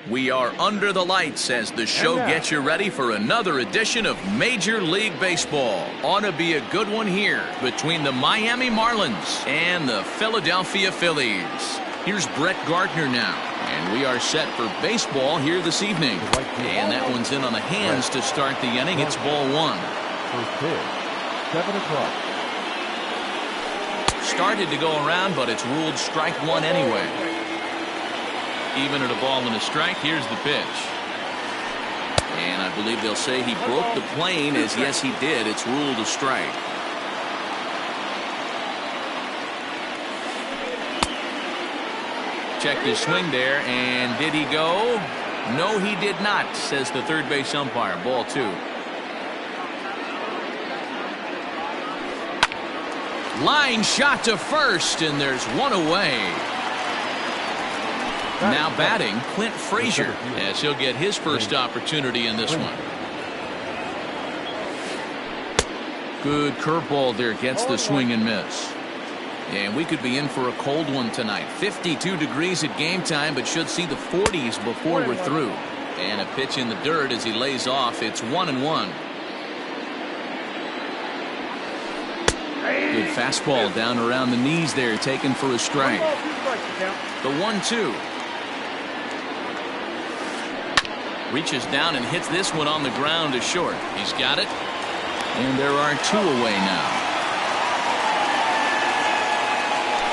We are under the lights as the show gets you ready for another edition of Major League Baseball. Ought to be a good one here between the Miami Marlins and the Philadelphia Phillies. Here's Brett Gardner now, and we are set for baseball here this evening. And that one's in on the hands to start the inning. It's ball one. First pitch, 7 o'clock. Started to go around, but it's ruled strike one anyway. Even at a ball and a strike, here's the pitch. And I believe they'll say he broke the plane, as yes he did. It's ruled a strike. Checked his swing there, and did he go? No, he did not, says the third base umpire. Ball two. Line shot to first, and there's one away. Now batting, Clint Frazier, as he'll get his first opportunity in this one. Good curveball there, gets the swing and miss. And we could be in for a cold one tonight. 52 degrees at game time, but should see the 40s before we're through. And a pitch in the dirt as he lays off. It's 1-1. Good fastball down around the knees there, taken for a strike. The 1-2. Reaches down and hits this one on the ground to short. He's got it. And there are two away now.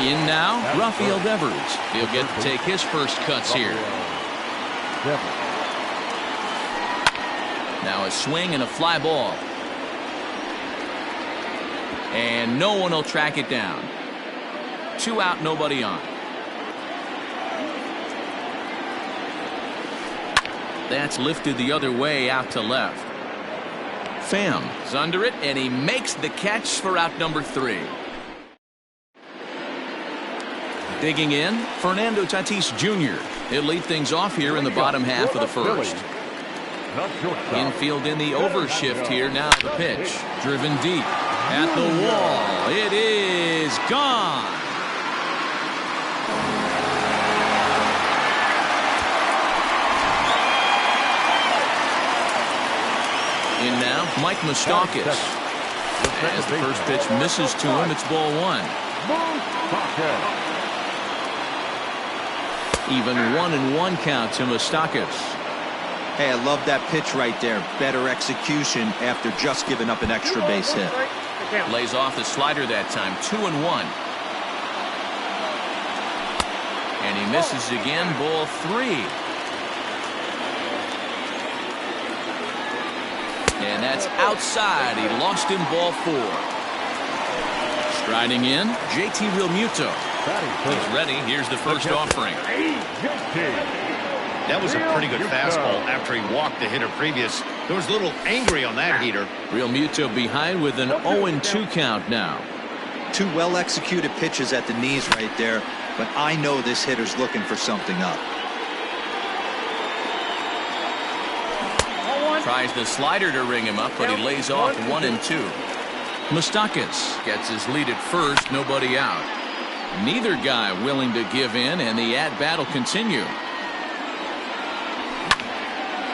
In now, Rafael Devers. He'll get to take his first cuts here. Now a swing and a fly ball. And no one will track it down. 2 out, nobody on. That's lifted the other way out to left. Pham is under it, and he makes the catch for out number 3. Digging in, Fernando Tatis Jr. He'll lead things off here in the bottom half of the first. Infield in the overshift here. Now the pitch. Driven deep at the wall. It is gone. In now, Mike Moustakas. As the first pitch misses to him, it's ball one. Even 1-1 count to Moustakas. Hey, I love that pitch right there. Better execution after just giving up an extra base hit. Lays off the slider that time. 2-1. And he misses again. Ball 3. And that's outside. He lost him. Ball 4. Striding in, JT Realmuto. He's ready. Here's the first offering. That was a pretty good fastball after he walked the hitter previous. There was a little angry on that heater. Realmuto behind with an 0-2 count now. 2 well-executed pitches at the knees right there, but I know this hitter's looking for something up. Tries the slider to ring him up, but he lays off 1-2. Moustakas gets his lead at first, nobody out. Neither guy willing to give in, and the at-bat will continue.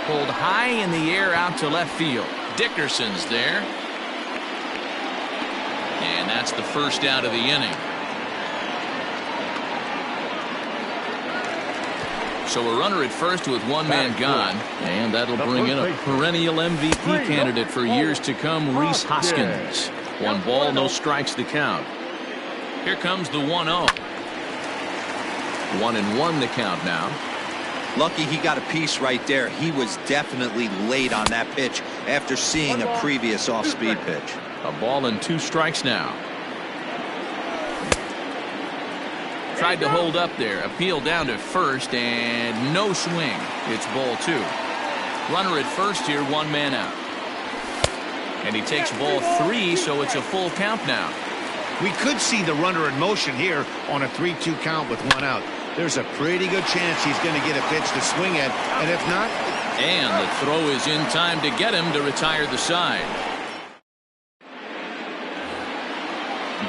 Pulled high in the air out to left field. Dickerson's there. And that's the first out of the inning. So a runner at first with one man gone, and that'll bring in a perennial MVP candidate for years to come, Rhys Hoskins. 1 ball, no strikes the count. Here comes the 1-0. 1-1 the count now. Lucky he got a piece right there. He was definitely late on that pitch after seeing a previous off-speed pitch. A ball and 2 strikes now. Tried to hold up there. Appeal down to first, and no swing. It's ball 2. Runner at first here, 1 man out. And he takes ball 3, so it's a full count now. We could see the runner in motion here on a 3-2 count with 1 out. There's a pretty good chance he's going to get a pitch to swing at, and if not... And the throw is in time to get him to retire the side.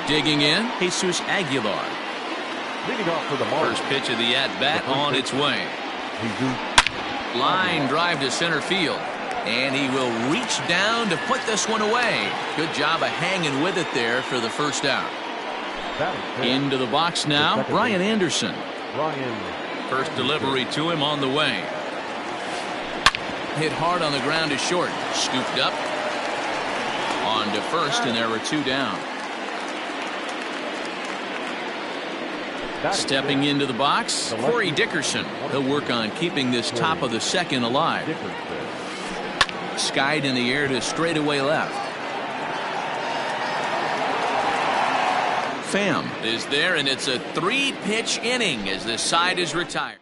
Digging in, Jesus Aguilar. Leading off for the Marlins. First pitch of the at-bat on its way. Line drive to center field. And he will reach down to put this one away. Good job of hanging with it there for the first out. Into the box now, Brian Anderson. First delivery to him on the way. Hit hard on the ground to short. Scooped up. On to first, and there were 2 down. Stepping into the box, Corey Dickerson. He'll work on keeping this top of the second alive. Skied in the air to straightaway left. Pham is there, and it's a 3-pitch inning as this side is retired.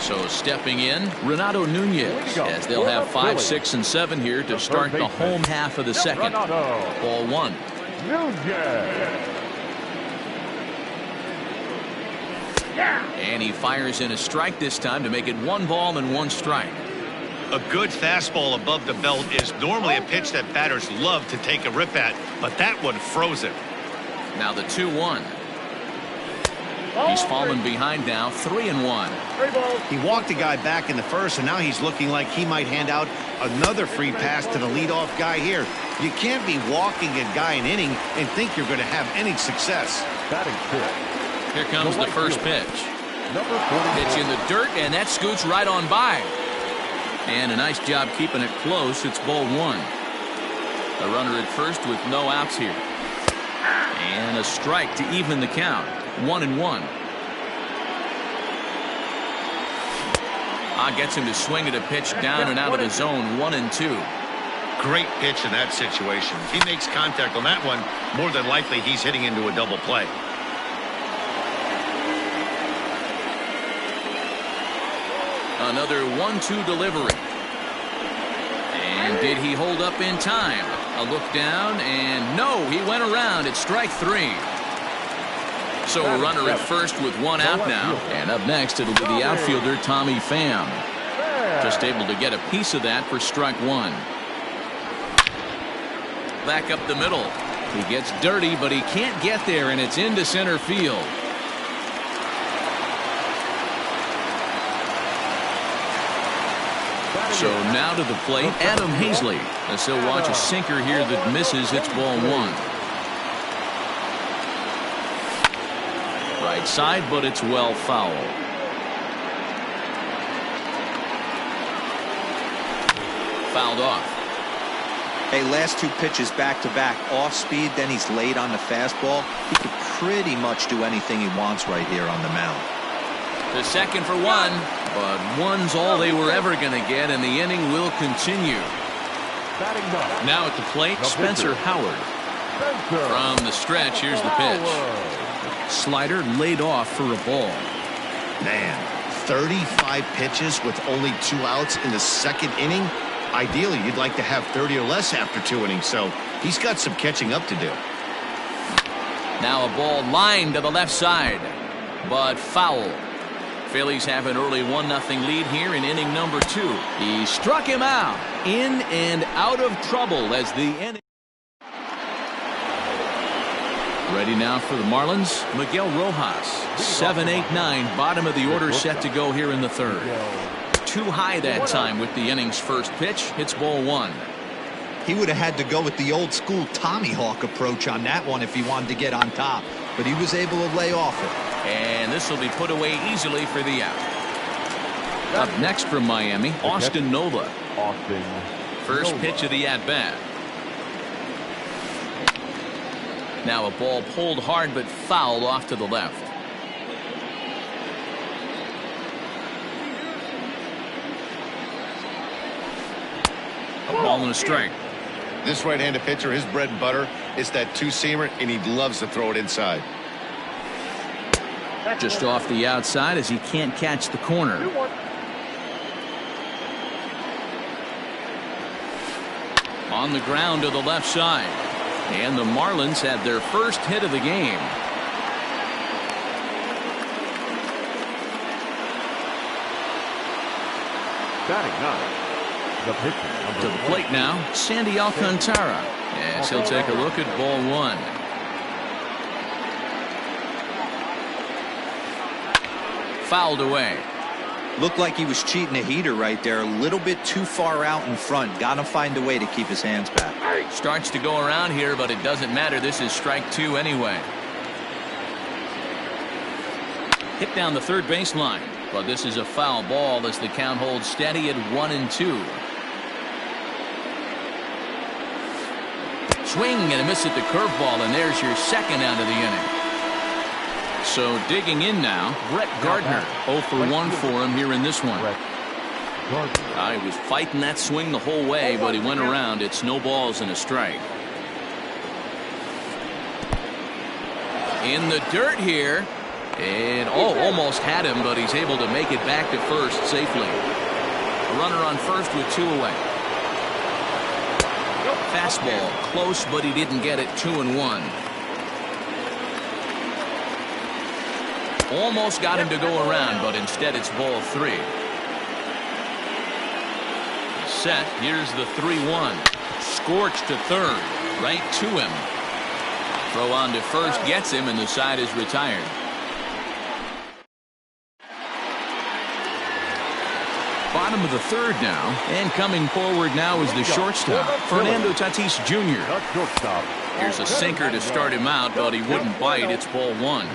So stepping in, Renato Nunez, as they'll have 5, 6, and 7 here to start the home half of the second. Ball 1. And he fires in a strike this time to make it 1 ball and 1 strike. A good fastball above the belt is normally a pitch that batters love to take a rip at, but that one froze him. Now the 2-1. He's fallen behind now, 3-1. He walked a guy back in the first, and now he's looking like he might hand out another free pass to the leadoff guy here. You can't be walking a guy an inning and think you're going to have any success. Here comes the first pitch. Pitch in the dirt, and that scoots right on by. And a nice job keeping it close. It's ball 1. The runner at first with no outs here. And a strike to even the count. 1-1. Gets him to swing at a pitch down and out of the zone. 1-2. Great pitch in that situation. If he makes contact on that one, more than likely he's hitting into a double play. Another 1-2 delivery. And did he hold up in time? A look down, and no, he went around. It's strike 3. So a runner at first with 1 out now. And up next, it'll be the outfielder, Tommy Pham. Just able to get a piece of that for strike 1. Back up the middle. He gets dirty, but he can't get there, and it's into center field. So now to the plate, Adam Hazley. As he'll watch a sinker here that misses. It's ball 1. Right side, but it's well foul. Fouled off. Hey, last 2 pitches back-to-back off speed, then he's late on the fastball. He could pretty much do anything he wants right here on the mound. The second for 1, but 1's all they were ever going to get, and the inning will continue. Now at the plate, Spencer Howard. From the stretch, here's the pitch. Slider laid off for a ball. Man, 35 pitches with only 2 outs in the second inning. Ideally, you'd like to have 30 or less after 2 innings, so he's got some catching up to do. Now a ball lined to the left side, but foul. Phillies have an early 1-0 lead here in inning number 2. He struck him out, in and out of trouble as the inning. Ready now for the Marlins, Miguel Rojas. 7-8-9, bottom of the order set to go here in the 3rd. Too high that time with the inning's first pitch. It's ball 1. He would have had to go with the old school Tommy Hawk approach on that one if he wanted to get on top, but he was able to lay off it. And this will be put away easily for the out. Up next from Miami, Austin Nola. First pitch of the at-bat. Now a ball pulled hard but fouled off to the left. A ball and a strike. This right-handed pitcher, his bread and butter is that 2-seamer, and he loves to throw it inside. Just off the outside as he can't catch the corner. On the ground to the left side. And the Marlins had their first hit of the game. To the plate now, Sandy Alcantara. Yes, he'll take a look at ball 1. fouled away. Looked like he was cheating a heater right there. A little bit too far out in front. Got to find a way to keep his hands back. Starts to go around here, but it doesn't matter. This is strike two anyway. Hit down the third baseline, but this is a foul ball as the count holds steady at 1-2. Swing and a miss at the curveball, and there's your second out of the inning. So digging in now, Brett Gardner. 0 for 1 for him here in this one. He was fighting that swing the whole way, but he went around. It's no balls and a strike. In the dirt here. And almost had him, but he's able to make it back to first safely. A runner on first with 2 away. Fastball close, but he didn't get it. 2-1. Almost got him to go around, but instead it's ball 3. Set. Here's the 3-1. Scorched to third. Right to him. Throw on to first gets him, and the side is retired. Bottom of the third now, and coming forward now is the shortstop, Fernando Tatis Jr. Here's a sinker to start him out, but he wouldn't bite. It's ball 1.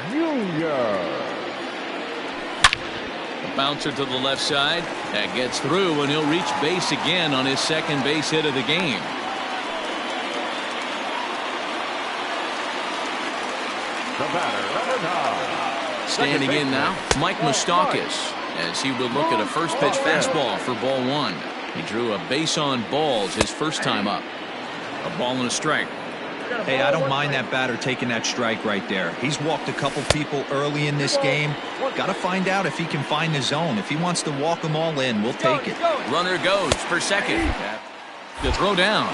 A bouncer to the left side. That gets through, and he'll reach base again on his second base hit of the game. Standing in now, Mike Moustakas, as he will look at a first pitch fastball for ball 1. He drew a base on balls his first time up. A ball and a strike. Hey, I don't mind that batter taking that strike right there. He's walked a couple people early in this game. Got to find out if he can find the zone. If he wants to walk them all in, we'll take it. Runner goes for second. The throw down.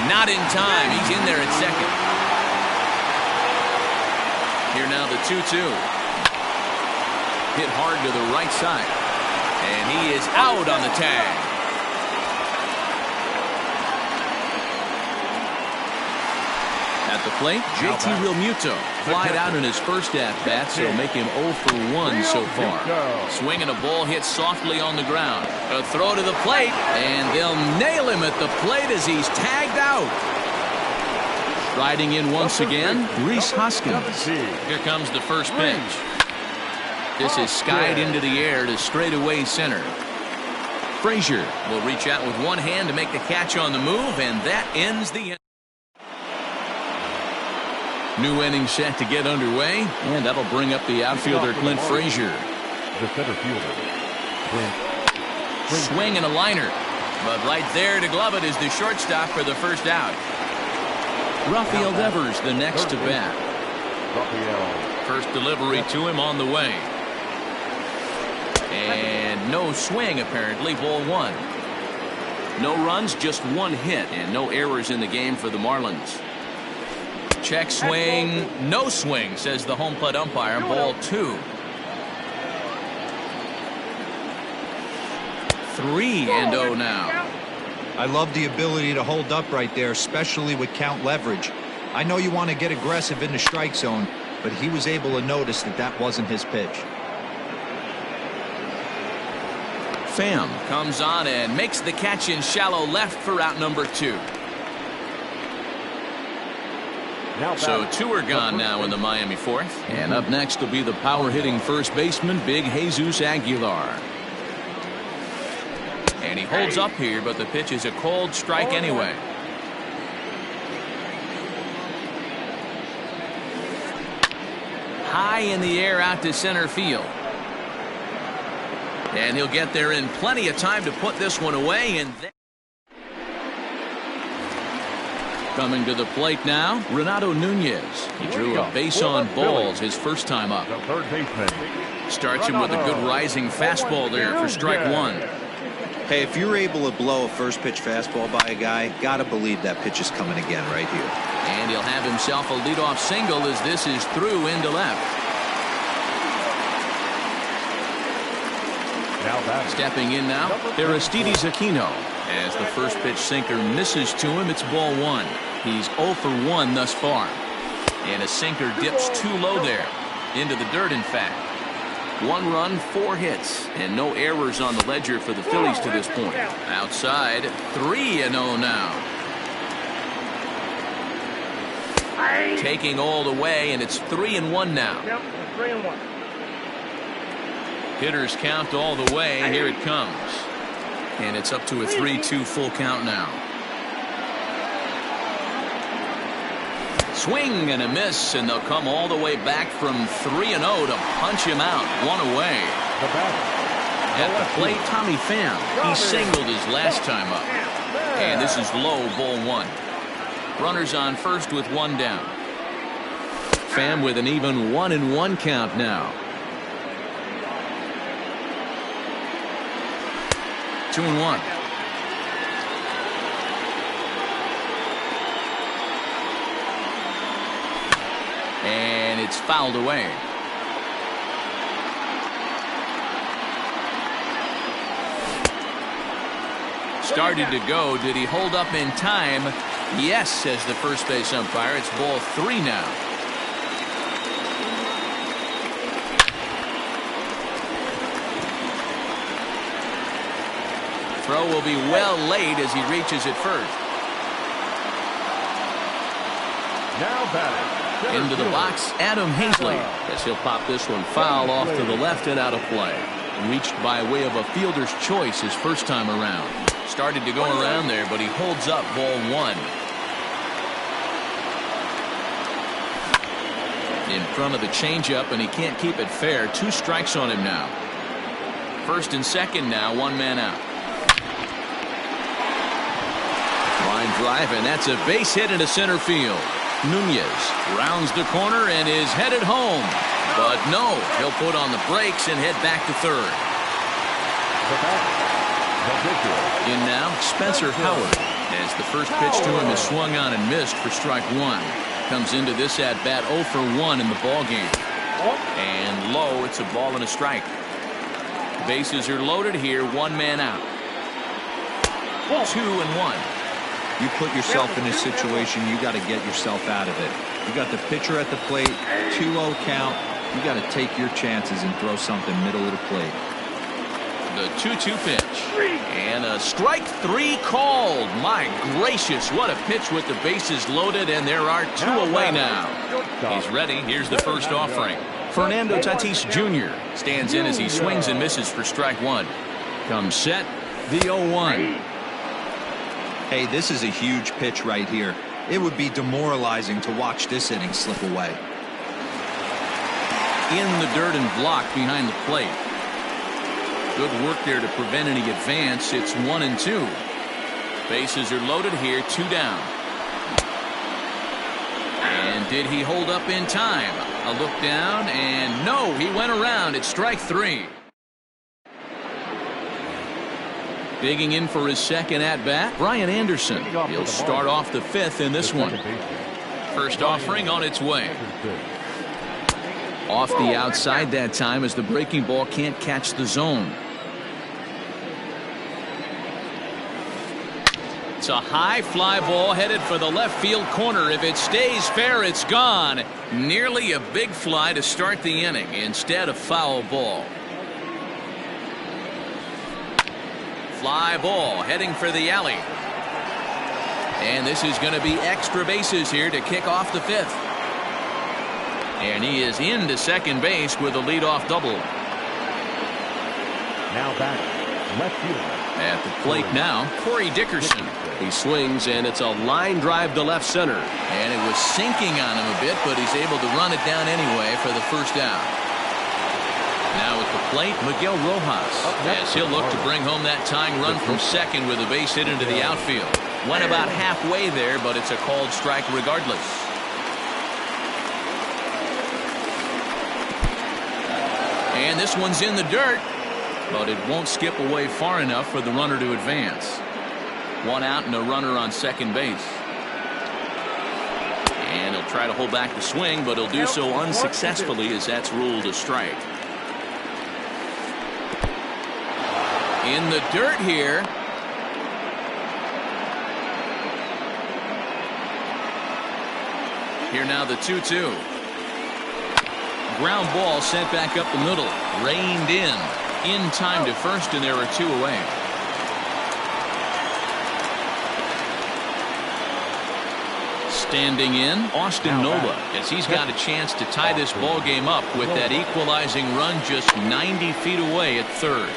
Not in time. He's in there at second. Here now the 2-2. Hit hard to the right side. And he is out on the tag. At the plate, JT Realmuto flied out in his first at-bat, so make him 0 for 1 so far. Swinging a ball hit softly on the ground. A throw to the plate, and they'll nail him at the plate as he's tagged out. Riding in once again, Rhys Hoskins. Here comes the first pitch. This is skied into the air to straightaway center. Frazier will reach out with one hand to make the catch on the move, and that ends the inning. New inning set to get underway, and that'll bring up the outfielder Clint Frazier. The center fielder, Clint. Swing and a liner, but right there to glove it is the shortstop for the first out. Rafael Devers the next to bat. First delivery to him on the way. And no swing apparently, ball 1. No runs, just 1 hit, and no errors in the game for the Marlins. Check swing, no swing, says the home plate umpire, ball 2. 3-0 now. I love the ability to hold up right there, especially with count leverage. I know you want to get aggressive in the strike zone, but he was able to notice that that wasn't his pitch. Pham comes on and makes the catch in shallow left for out number 2. So 2 are gone now in the Miami fourth. And up next will be the power-hitting first baseman, Big Jesus Aguilar. And he holds up here, but the pitch is a cold strike anyway. High in the air out to center field. And he'll get there in plenty of time to put this one away. And then coming to the plate now, Renato Nunez. He drew a base on balls his first time up. Starts him with a good rising fastball there for strike 1. Hey, if you're able to blow a first pitch fastball by a guy, gotta believe that pitch is coming again right here. And he'll have himself a leadoff single as this is through into left. Stepping in now, Aristides Aquino. As the first pitch sinker misses to him, it's ball 1. He's 0 for 1 thus far. And a sinker dips too low there. Into the dirt, in fact. 1 run, 4 hits, and no errors on the ledger for the Phillies to this point. Outside, 3-0 now. Taking all the way, and it's 3-1 now. Yep, 3-1. Hitters count all the way. Here it comes. And it's up to a 3-2 full count now. Swing and a miss, and they'll come all the way back from 3-0 to punch him out. 1 away. At the plate, Tommy Pham. He singled his last time up. And this is low, ball 1. Runners on first with 1 down. Pham with an even 1-1 count now. 2-1. And it's fouled away. Started to go. Did he hold up in time? Yes, says the first base umpire. It's ball 3 now. Throw will be well late as he reaches it first. Now batting. Into the box, Adam Hazley. As he'll pop this one foul off to the left and out of play. Reached by way of a fielder's choice his first time around. Started to go around there, but he holds up ball 1. In front of the changeup, and he can't keep it fair. 2 strikes on him now. First and second now, 1 man out. Line drive, and that's a base hit into center field. Nunez rounds the corner and is headed home. But no, he'll put on the brakes and head back to third. In now, Spencer Howard. As the first pitch to him is swung on and missed for strike 1. Comes into this at-bat 0 for 1 in the ballgame. And low, it's a ball and a strike. Bases are loaded here, 1 man out. 2-1. You put yourself in this situation, you got to get yourself out of it. You got the pitcher at the plate, 2-0 count. You got to take your chances and throw something middle of the plate. The 2-2 pitch. And a strike 3 called. My gracious, what a pitch with the bases loaded, and there are 2 away now. He's ready. Here's the first offering. Fernando Tatis Jr. stands in as he swings and misses for strike 1. Comes set, the 0-1. Hey, this is a huge pitch right here. It would be demoralizing to watch this inning slip away. In the dirt and blocked behind the plate. Good work there to prevent any advance. It's 1-2. Bases are loaded here, 2 down. And did he hold up in time? A look down, and no, he went around. It's strike 3. Digging in for his second at-bat, Brian Anderson. He'll start off the 5th in this one. First offering on its way. Off the outside that time as the breaking ball can't catch the zone. It's a high fly ball headed for the left field corner. If it stays fair, it's gone. Nearly a big fly to start the inning. Instead, a foul ball. Fly ball heading for the alley. And this is going to be extra bases here to kick off the 5th. And he is into second base with a leadoff double. Now back, left field. At the plate now, Corey Dickerson. He swings, and it's a line drive to left center. And it was sinking on him a bit, but he's able to run it down anyway for the first out. Now at the plate, Miguel Rojas, as he'll look to bring home that tying run from second with a base hit into the outfield. Went about halfway there, but it's a called strike regardless. And this one's in the dirt, but it won't skip away far enough for the runner to advance. 1 out and a runner on second base. And he'll try to hold back the swing, but he'll do so unsuccessfully as that's ruled a strike. In the dirt here. Here now the 2-2. Ground ball sent back up the middle. Reined in time to first, and there are 2 away. Standing in, Austin Nola, as he's got a chance to tie this ball game up with that equalizing run just 90 feet away at third.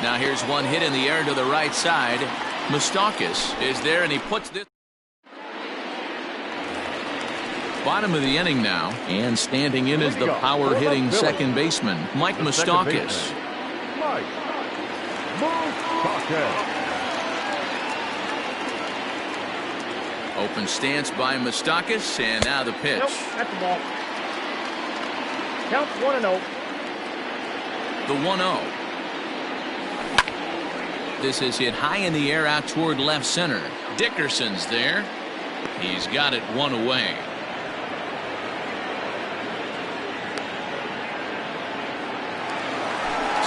Now here's one hit in the air to the right side. Moustakis is there, and he puts this. Bottom of the inning now, and standing in is the power-hitting second baseman, Mike Moustakis. Open stance by Moustakis, and now the pitch. Nope, that's the ball. Count 1-0. The 1-0. This is hit high in the air out toward left center. Dickerson's there. He's got it 1 away.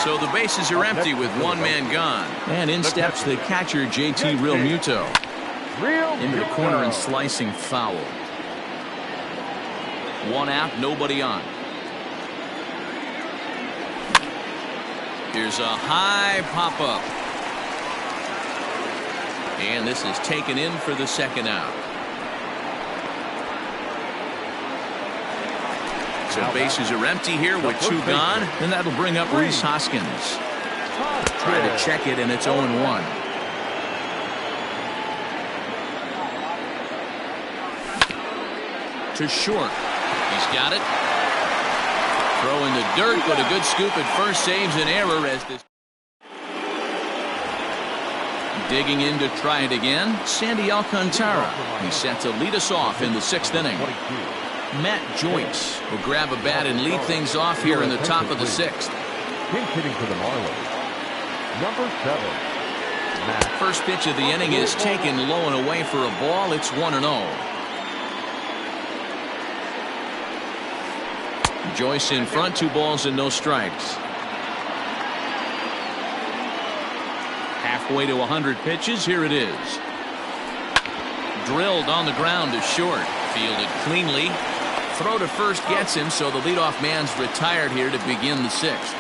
So the bases are empty with 1 man gone. And in steps the catcher, JT Realmuto. Into the corner and slicing foul. 1 out, nobody on. Here's a high pop-up. And this is taken in for the second out. So bases are empty here with 2 gone, and that'll bring up Rhys Hoskins. Try to check it, and it's 0-1. To short. He's got it. Throw in the dirt, but a good scoop at first saves an error as this. Digging in to try it again, Sandy Alcantara. He's set to lead us off in the 6th inning. Matt Joyce will grab a bat and lead things off here in the top of the 6th. Hitting for the Marlins, number 7. First pitch of the inning is taken low and away for a ball. It's 1-0. Joyce in front, 2 balls and no strikes. Halfway to 100 pitches. Here it is. Drilled on the ground to short. Fielded cleanly. Throw to first gets him, so the leadoff man's retired here to begin the 6th.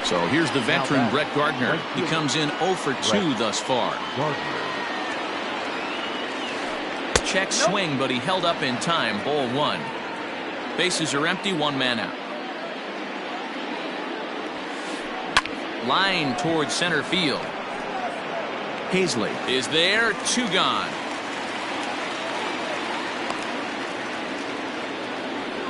So here's the veteran Brett Gardner. He comes in 0 for 2 thus far. Check swing, but he held up in time. Ball 1. Bases are empty, 1 man out. Line towards center field. Hazley is there, 2 gone.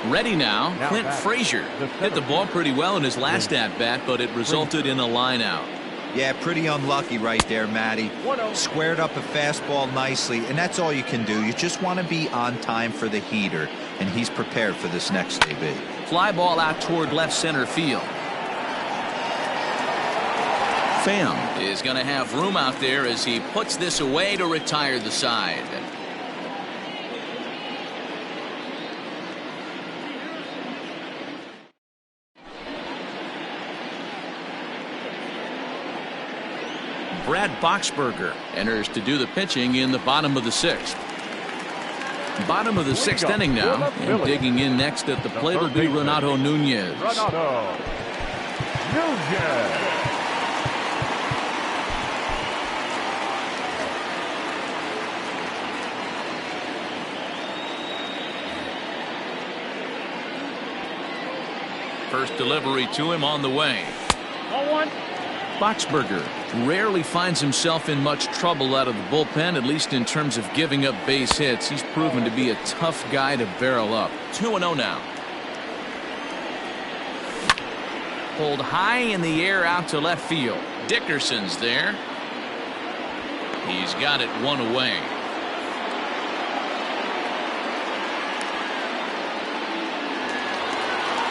Ready now, Clint Frazier hit the ball pretty well in his last at-bat, but it resulted in a line out. Yeah, pretty unlucky right there, Matty. Squared up a fastball nicely, and that's all you can do. You just want to be on time for the heater, and he's prepared for this next AB. Fly ball out toward left center field. Pham is going to have room out there as he puts this away to retire the side. Brad Boxberger enters to do the pitching in the bottom of the 6th. Bottom of the 6th inning now, and digging in next at the plate will be Renato Nunez. First delivery to him on the way. 0-1. Boxberger rarely finds himself in much trouble out of the bullpen, at least in terms of giving up base hits. He's proven to be a tough guy to barrel up. 2-0 now. Pulled high in the air out to left field. Dickerson's there. He's got it 1 away.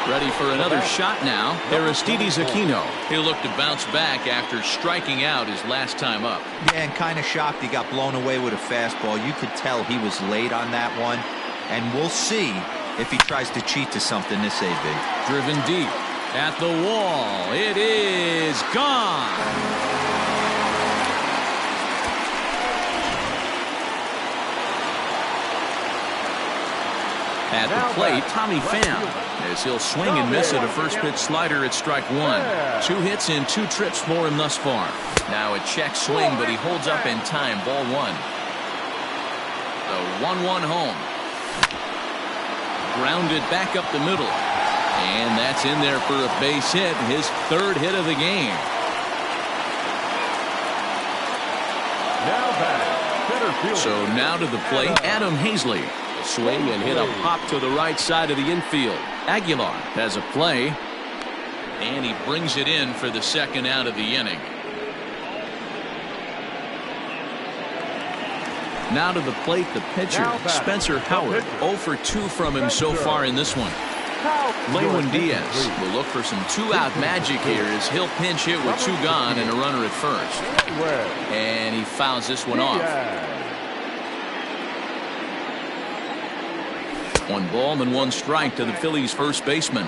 Ready for another shot now. Aristides Aquino. He'll look to bounce back after striking out his last time up. Yeah, and kind of shocked he got blown away with a fastball. You could tell he was late on that one. And we'll see if he tries to cheat to something this AB. Driven deep at the wall. It is gone. At the plate, Tommy Pham, as he'll swing and miss at a first pitch slider at strike one. 2 hits and 2 trips for him thus far. Now a check swing, but he holds up in time. Ball 1. The 1-1 home. Grounded back up the middle. And that's in there for a base hit, his 3rd hit of the game. So now to the plate, Adam Hazley. Swing and hit a pop to the right side of the infield. Aguilar has a play. And he brings it in for the 2nd out of the inning. Now to the plate, the pitcher, Spencer Howard. 0 for 2 from him so far in this one. Lewin Diaz will look for some 2-out magic here as he'll pinch hit with 2 gone and a runner at first. And he fouls this one off. 1 ball and 1 strike to the Phillies' first baseman.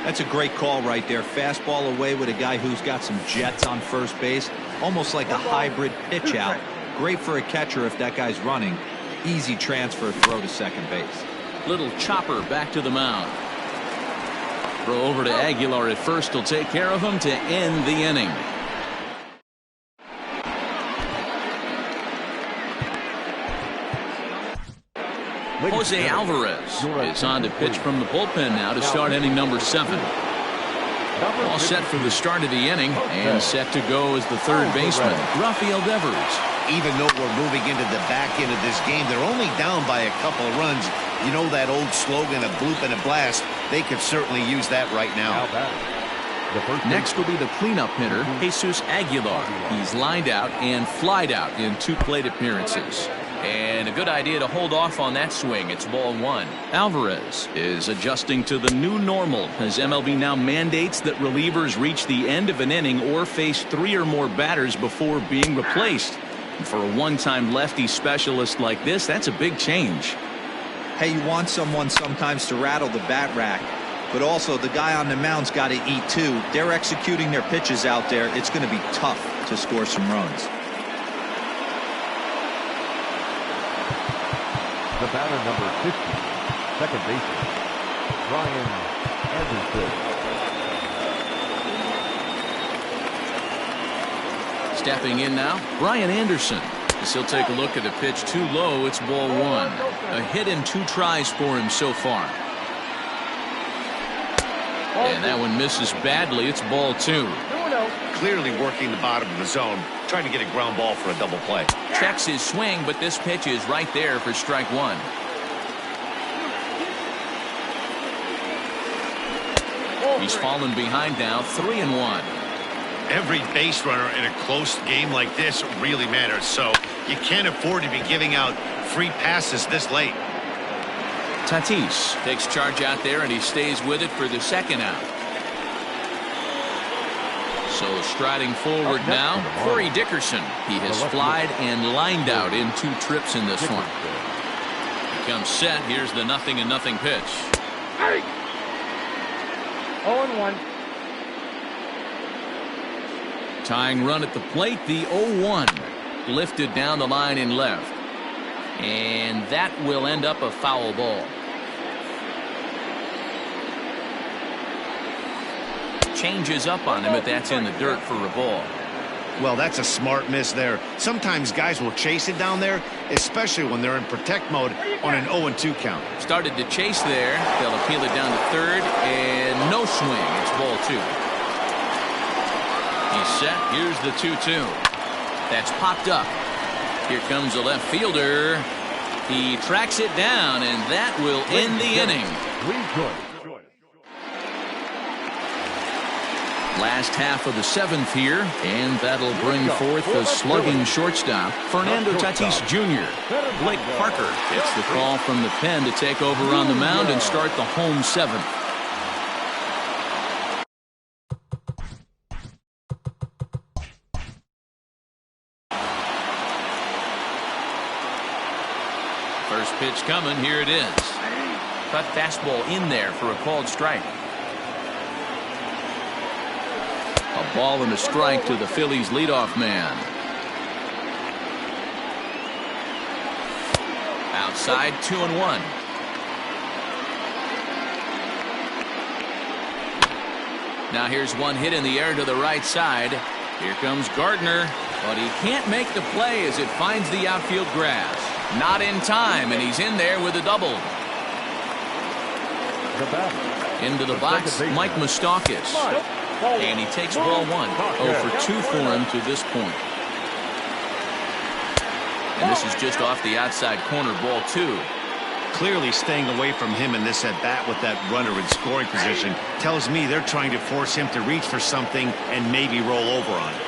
That's a great call right there. Fastball away with a guy who's got some jets on first base. Almost like a hybrid pitch out. Great for a catcher if that guy's running. Easy transfer throw to second base. Little chopper back to the mound. Throw over to Aguilar at first. Will take care of him to end the inning. Jose Alvarez is on to pitch from the bullpen now to start inning number 7. All set for the start of the inning and set to go as the 3rd baseman, Rafael Devers. Even though we're moving into the back end of this game, they're only down by a couple of runs. You know that old slogan, a bloop and a blast? They could certainly use that right now. Next will be the cleanup hitter, Jesus Aguilar. He's lined out and flied out in 2 plate appearances. And a good idea to hold off on that swing. It's ball 1. Alvarez is adjusting to the new normal as MLB now mandates that relievers reach the end of an inning or face 3 or more batters before being replaced. And for a one-time lefty specialist like this, that's a big change. Hey, you want someone sometimes to rattle the bat rack, but also the guy on the mound's got to eat too. They're executing their pitches out there. It's going to be tough to score some runs. The batter, number 50, second baseman, Brian Anderson. Stepping in now, Brian Anderson. As he'll take a look at a pitch too low. It's ball 1. A hit and 2 tries for him so far. And that one misses badly. It's ball 2. Clearly working the bottom of the zone, trying to get a ground ball for a double play. Checks his swing, but this pitch is right there for strike 1. He's fallen behind now, 3-1. Every base runner in a close game like this really matters, so you can't afford to be giving out free passes this late. Tatis takes charge out there, and he stays with it for the 2nd out. So striding forward now, Corey Dickerson. He has flied and lined out in 2 trips in this one. He comes set. Here's the 0-0 pitch. 0-1. Tying run at the plate, the 0-1. Lifted down the line in left. And that will end up a foul ball. Changes up on him, but that's in the dirt for a ball. Well, that's a smart miss there. Sometimes guys will chase it down there, especially when they're in protect mode on an 0-2 count. Started to chase there. They'll appeal it down to 3rd, and no swing. It's ball 2. He's set. Here's the 2-2. That's popped up. Here comes the left fielder. He tracks it down, and that will end the inning. Last half of the 7th here, and that'll bring forth the slugging shortstop, Fernando Tatis Jr. Blake Parker gets the call from the pen to take over on the mound and start the home 7th. First pitch coming. Here it is. Cut fastball in there for a called strike. A ball and a strike to the Phillies leadoff man. Outside, 2-1. Now here's one hit in the air to the right side. Here comes Gardner, but he can't make the play as it finds the outfield grass. Not in time, and he's in there with a double. Into the box, Mike Moustakas. And he takes ball one. 0 for 2 for him to this point. And this is just off the outside corner, ball 2. Clearly staying away from him in this at-bat with that runner in scoring position tells me they're trying to force him to reach for something and maybe roll over on it.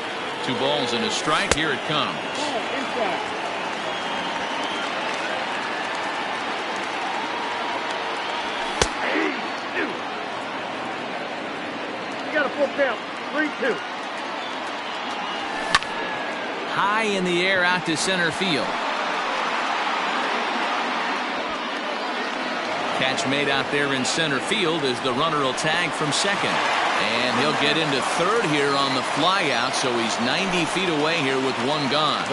2 balls and a strike. Here it comes. You got a full count. 3-2. High in the air out to center field. Catch made out there in center field as the runner will tag from second. And he'll get into third here on the fly out, so he's 90 feet away here with 1 gone.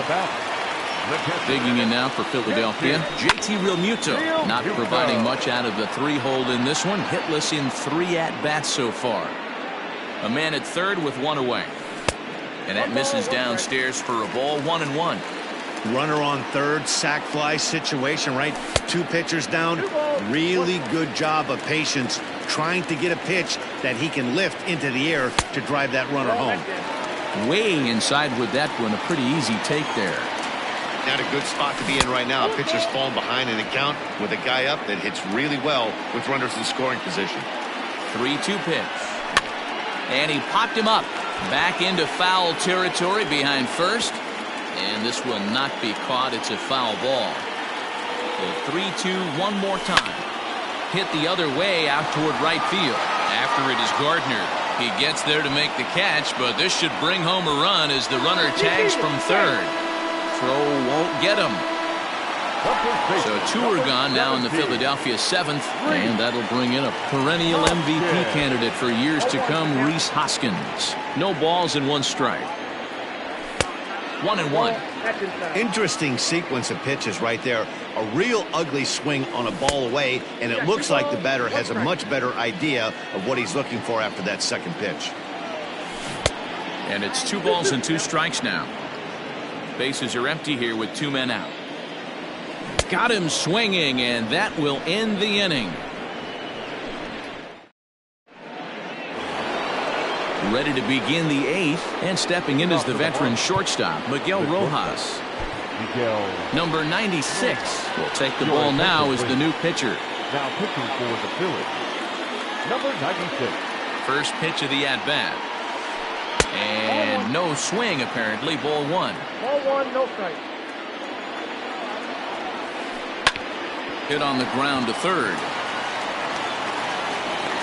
Digging in now for Philadelphia, JT Realmuto, not providing much out of the 3-hole in this one. Hitless in 3 at-bats so far. A man at third with 1 away. And that misses downstairs for a ball. 1-1. Runner on third, sac fly situation, right? 2 pitchers down. Really good job of patience trying to get a pitch that he can lift into the air to drive that runner home. Way inside with that one. A pretty easy take there. Not a good spot to be in right now. Pitcher's falling behind in the count with a guy up that hits really well with runners in scoring position. 3-2 pitch. And he popped him up. Back into foul territory behind first. And this will not be caught. It's a foul ball. So 3-2 one more time. Hit the other way out toward right field. After it is Gardner. He gets there to make the catch, but this should bring home a run as the runner tags from third. Throw won't get him. So 2 are gone now in the Philadelphia 7th, and that'll bring in a perennial MVP candidate for years to come, Rhys Hoskins. No balls and 1 strike. 1-1. Interesting sequence of pitches right there. A real ugly swing on a ball away, and it looks like the batter has a much better idea of what he's looking for after that second pitch. And it's 2 balls and 2 strikes now. Bases are empty here with 2 men out. Got him swinging, and that will end the inning. Ready to begin the 8th, and stepping in is the veteran shortstop, Miguel Rojas. Number 96 will take the ball now as the new pitcher. Now pitching for the Phillies, number 96. First pitch of the at-bat. And no swing, apparently. Ball 1. Ball 1, no strike. Hit on the ground to third.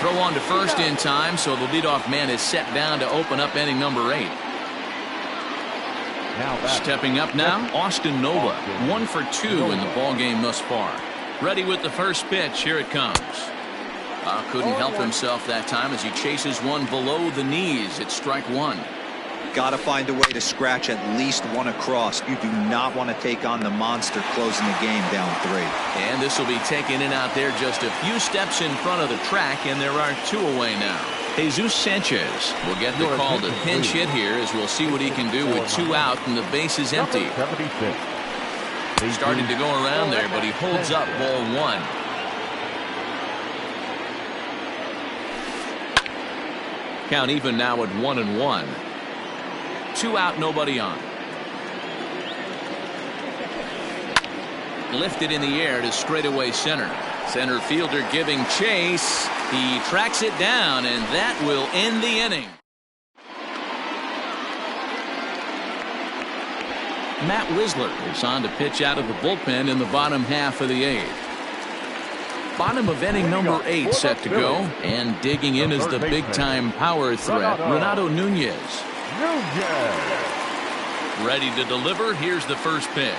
Throw on to first in time, so the leadoff man is set down to open up inning number 8. Stepping up now, Austin Nova. 1 for 2 in the ball game thus far. Ready with the first pitch. Here it comes. Couldn't help himself that time as he chases one below the knees. It's strike 1. Got to find a way to scratch at least 1 across. You do not want to take on the monster closing the game down 3. And this will be taken in out there just a few steps in front of the track, and there are 2 away now. Jesus Sanchez will get the call to pinch hit here as we'll see what he can do with 2 out and the base is empty. He started to go around there, but he holds up ball 1. Count even now at 1-1. 2 out, nobody on. Lifted in the air to straightaway center. Center fielder giving chase. He tracks it down, and that will end the inning. Matt Wisler is on to pitch out of the bullpen in the bottom half of the 8th. Bottom of inning number 8 set to go, and digging in is the big-time power threat, Renato Nunez. Ready to deliver. Here's the first pitch.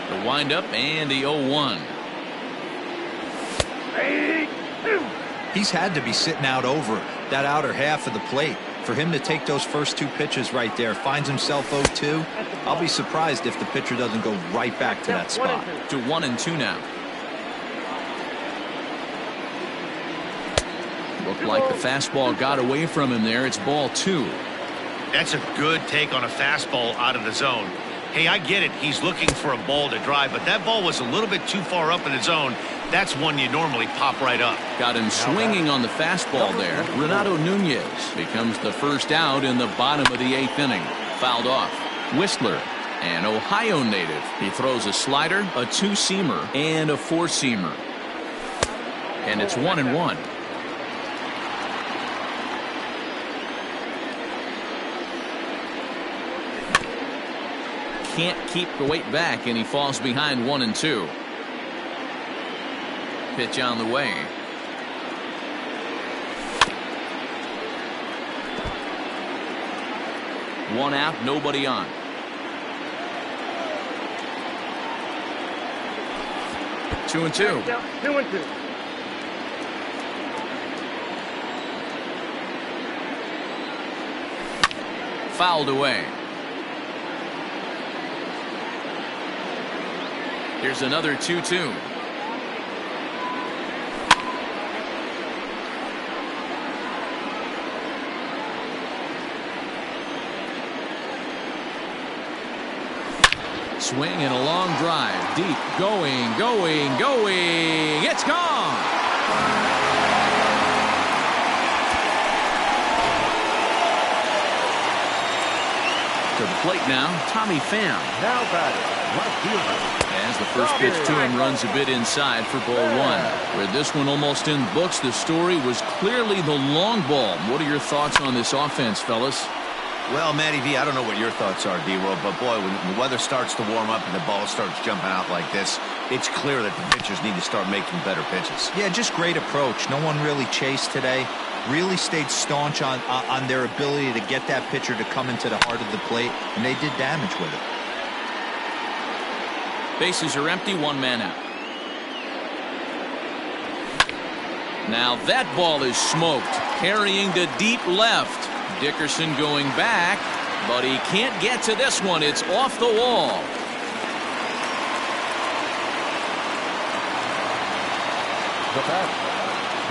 The windup and the 0-1. He's had to be sitting out over that outer half of the plate. For him to take those first 2 pitches right there, finds himself 0-2. I'll be surprised if the pitcher doesn't go right back to that spot. To 1-2 now. Looked like the fastball got away from him there. It's ball 2. That's a good take on a fastball out of the zone. Hey, I get it. He's looking for a ball to drive, but that ball was a little bit too far up in the zone. That's one you normally pop right up. Got him swinging on the fastball there. Renato Nunez becomes the first out in the bottom of the 8th inning. Fouled off. Whistler, an Ohio native. He throws a slider, a 2-seamer, and a 4-seamer. And it's 1-1. Can't keep the weight back, and he falls behind 1-2. Pitch on the way. One out, nobody on. Two and two. 2-2. Fouled away. Here's another 2-2. Swing and a long drive. Deep. Going. It's gone. To the plate now, Tommy Pham. Now batting, left fielder. As the first pitch to him runs a bit inside for ball 1. With this one almost in the books, the story was clearly the long ball. What are your thoughts on this offense, fellas? Well, Matty V, I don't know what your thoughts are, D-Roll, but boy, when the weather starts to warm up and the ball starts jumping out like this, it's clear that the pitchers need to start making better pitches. Yeah, just great approach. No one really chased today. Really stayed staunch on their ability to get that pitcher to come into the heart of the plate, and they did damage with it. Bases are empty, 1 man out. Now that ball is smoked, carrying to deep left. Dickerson going back, but he can't get to this one. It's off the wall.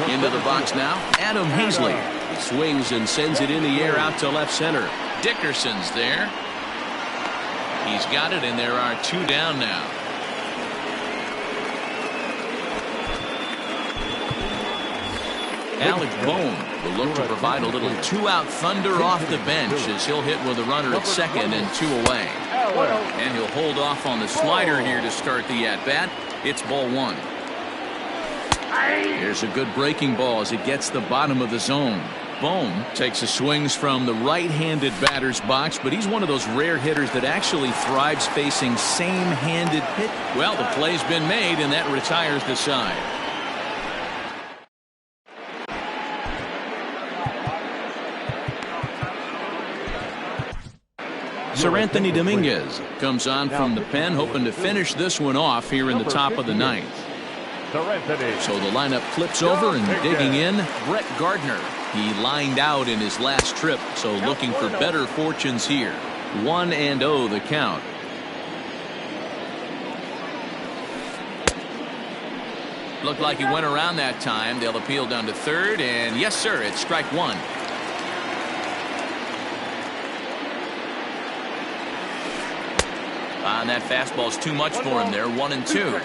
Into the box now, Adam Hazley. He swings and sends it in the air out to left center. Dickerson's there. He's got it, and there are 2 down now. Alec Bohm will look to provide a little 2-out thunder off the bench as he'll hit with a runner at second and 2 away. And he'll hold off on the slider here to start the at-bat. It's ball 1. Here's a good breaking ball as it gets the bottom of the zone. Bohm takes the swings from the right-handed batter's box, but he's one of those rare hitters that actually thrives facing same-handed pitch. Well, the play's been made, and that retires the side. Sir Anthony Dominguez comes on from the pen, hoping to finish this one off here in the top of the 9th. So the lineup flips over, and digging in, Brett Gardner. He lined out in his last trip, so looking for better fortunes here. 1-0 the count. Looked like he went around that time. They'll appeal down to third, and yes, sir, it's strike 1. And that fastball's too much for him there. 1-2.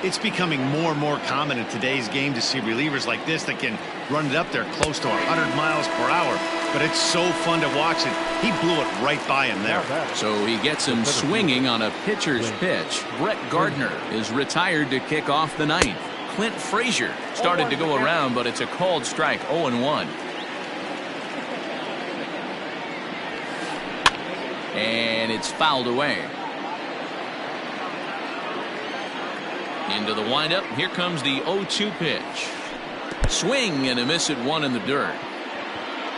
It's becoming more and more common in today's game to see relievers like this that can run it up there close to 100 miles per hour. But it's so fun to watch it. He blew it right by him there. So he gets him swinging on a pitcher's pitch. Brett Gardner is retired to kick off the 9th. Clint Frazier started to go around, but it's a called strike. 0-1. And it's fouled away. Into the windup. Here comes the 0-2 pitch. Swing and a miss at 1 in the dirt.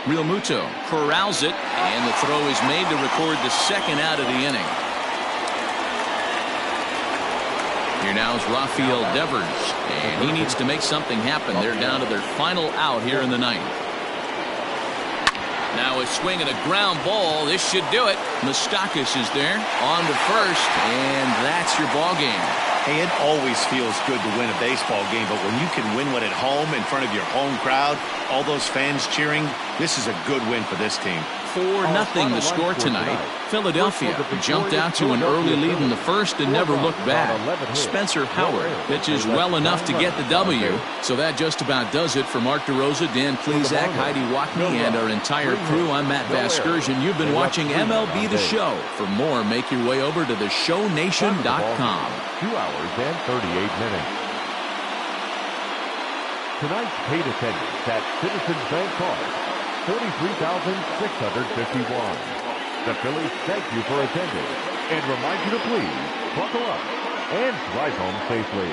Real Muto corrals it, and the throw is made to record the second out of the inning. Here now is Rafael Devers, and he needs to make something happen. They're down to their final out here in the 9th. Now a swing and a ground ball. This should do it. Moustakas is there on to first, and that's your ball game. Hey, it always feels good to win a baseball game, but when you can win one at home in front of your home crowd, all those fans cheering, this is a good win for this team. 4-0 the score tonight. Philadelphia jumped out to an early lead in the first and never looked back. Spencer Howard pitches well enough to get the W. So that just about does it for Mark DeRosa, Dan Plesac, Heidi Wackney, and our entire crew. I'm Matt Vasgersian. You've been watching MLB The Show. For more, make your way over to theshownation.com. 2 hours and 38 minutes. Tonight's paid attendance at Citizens Bank Park, 43,651. The Phillies thank you for attending and remind you to please buckle up and drive home safely.